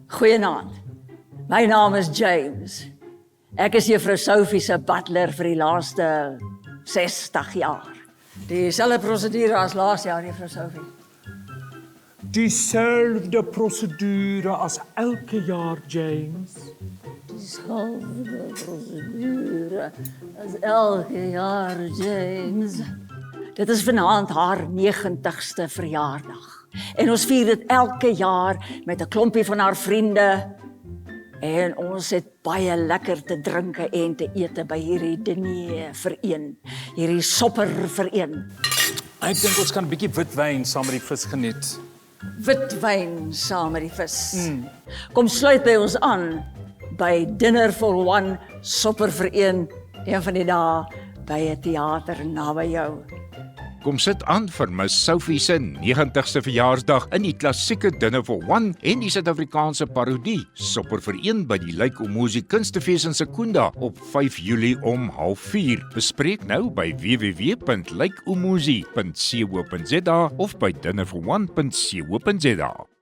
Goeienaand. My naam is James. Ek is juffrou Sophie se butler vir die laaste 60 jaar. Dieselfde prosedure as laas jaar, juffrou Sophie. Diezelfde procedure als elke jaar, James. Dieselfde prosedure as elke jaar, James. Dit is vanaand haar 90ste verjaardag. En ons vier dit elke jaar met 'n klompie van haar vriende. En ons het baie lekker te drinke en te ete by hierdie diner vir hierdie sopper vir een. Ek dink ons kan 'n bietjie witwyn saam met die vis geniet. Witwyn saam met die vis. Kom sluit by ons aan by Dinner for One, sopper vir een van die dae by 'n teater naby jou. Kom sit aan vir Miss Sophie se 90ste verjaarsdag in die klassieke Dinner for One en die Suid-Afrikaanse parodie Sopper vir een by die Lyk Umuzi Kunstefees in Secunda op 5 Julie om 3:30. Bespreek nou by www.lykumuzi.co.za of by dinnerforone.co.za.